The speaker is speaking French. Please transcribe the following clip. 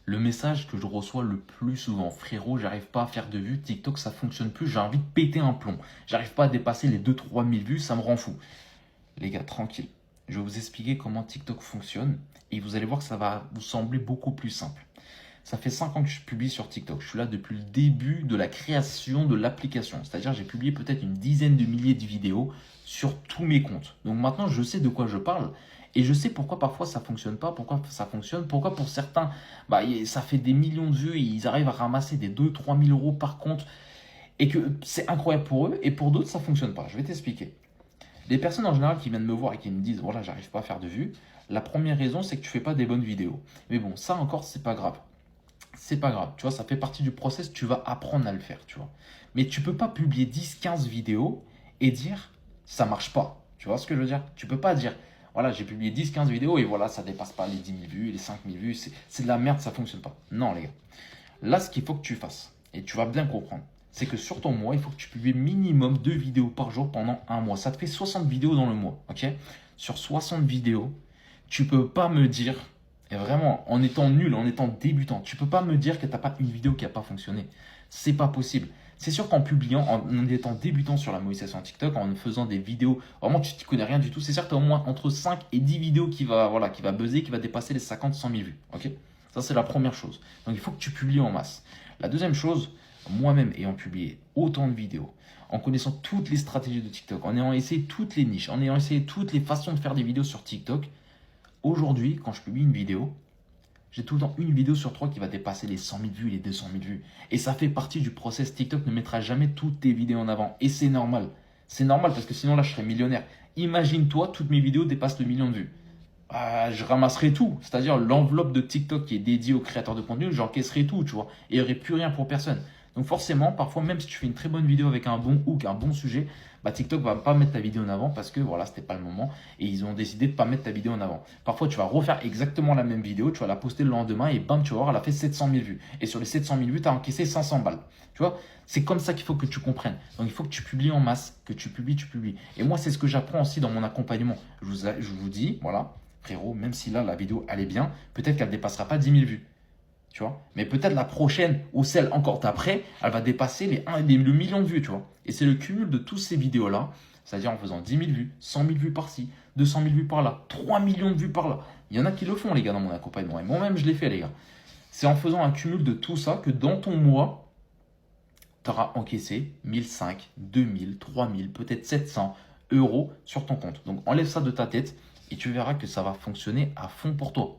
Le message que je reçois le plus souvent, frérot, j'arrive pas à faire de vues, TikTok ça fonctionne plus, j'ai envie de péter un plomb. J'arrive pas à dépasser les 2-3 000 vues, ça me rend fou. Les gars, tranquille. Je vais vous expliquer comment TikTok fonctionne et vous allez voir que ça va vous sembler beaucoup plus simple. Ça fait 5 ans que je publie sur TikTok. Je suis là depuis le début de la création de l'application. C'est-à-dire j'ai publié peut-être une dizaine de milliers de vidéos sur tous mes comptes. Donc maintenant, je sais de quoi je parle. Et je sais pourquoi parfois ça fonctionne pas, pourquoi ça fonctionne, pourquoi pour certains, ça fait des millions de vues et ils arrivent à ramasser des 2-3 000 euros par compte et que c'est incroyable pour eux et pour d'autres ça fonctionne pas. Je vais t'expliquer. Les personnes en général qui viennent me voir et qui me disent voilà, j'arrive pas à faire de vues, la première raison c'est que tu fais pas des bonnes vidéos. Mais bon, ça encore c'est pas grave. C'est pas grave, tu vois, ça fait partie du process, tu vas apprendre à le faire, tu vois. Mais tu peux pas publier 10-15 vidéos et dire ça marche pas. Tu vois ce que je veux dire? Tu peux pas dire voilà, j'ai publié 10-15 vidéos et voilà, ça dépasse pas les 10 000 vues, les 5 000 vues, c'est de la merde, ça fonctionne pas. Non, les gars. Là, ce qu'il faut que tu fasses, et tu vas bien comprendre, c'est que sur ton mois, il faut que tu publies minimum 2 vidéos par jour pendant un mois. Ça te fait 60 vidéos dans le mois, ok? Sur 60 vidéos, tu peux pas me dire, et vraiment, en étant nul, en étant débutant, tu peux pas me dire que tu n'as pas une vidéo qui n'a pas fonctionné. C'est pas possible. C'est sûr qu'en publiant, en étant débutant sur la monétisation TikTok, en faisant des vidéos, vraiment tu ne connais rien du tout, c'est sûr que tu as au moins entre 5 et 10 vidéos qui va buzzer, qui va dépasser les 50-100 000 vues. Ok? Ça, c'est la première chose. Donc, il faut que tu publies en masse. La deuxième chose, moi-même ayant publié autant de vidéos, en connaissant toutes les stratégies de TikTok, en ayant essayé toutes les niches, en ayant essayé toutes les façons de faire des vidéos sur TikTok, aujourd'hui, quand je publie une vidéo, j'ai tout le temps une vidéo sur 3 qui va dépasser les 100 000 vues, les 200 000 vues. Et ça fait partie du process. TikTok ne mettra jamais toutes tes vidéos en avant. Et c'est normal. C'est normal parce que sinon là, je serais millionnaire. Imagine-toi, toutes mes vidéos dépassent le million de vues. Je ramasserai tout. C'est-à-dire l'enveloppe de TikTok qui est dédiée aux créateurs de contenu, j'encaisserai tout, tu vois. Et il n'y aurait plus rien pour personne. Donc forcément, parfois, même si tu fais une très bonne vidéo avec un bon hook, un bon sujet, TikTok va pas mettre ta vidéo en avant parce que voilà, c'était pas le moment et ils ont décidé de pas mettre ta vidéo en avant. Parfois, tu vas refaire exactement la même vidéo, tu vas la poster le lendemain et bam, tu vas voir, elle a fait 700 000 vues. Et sur les 700 000 vues, tu as encaissé 500 balles. Tu vois, c'est comme ça qu'il faut que tu comprennes. Donc, il faut que tu publies en masse, que tu publies. Et moi, c'est ce que j'apprends aussi dans mon accompagnement. Je vous dis, voilà, frérot, même si là, la vidéo, elle est bien, peut-être qu'elle ne dépassera pas 10 000 vues. Tu vois, mais peut-être la prochaine ou celle encore d'après, elle va dépasser le million de vues, tu vois. Et c'est le cumul de toutes ces vidéos-là, c'est-à-dire en faisant 10 000 vues, 100 000 vues par-ci, 200 000 vues par-là, 3 millions de vues par-là. Il y en a qui le font, les gars, dans mon accompagnement. Et moi-même, je l'ai fait, les gars. C'est en faisant un cumul de tout ça que dans ton mois, tu auras encaissé 1005, 2000, 3000, peut-être 700 euros sur ton compte. Donc enlève ça de ta tête et tu verras que ça va fonctionner à fond pour toi.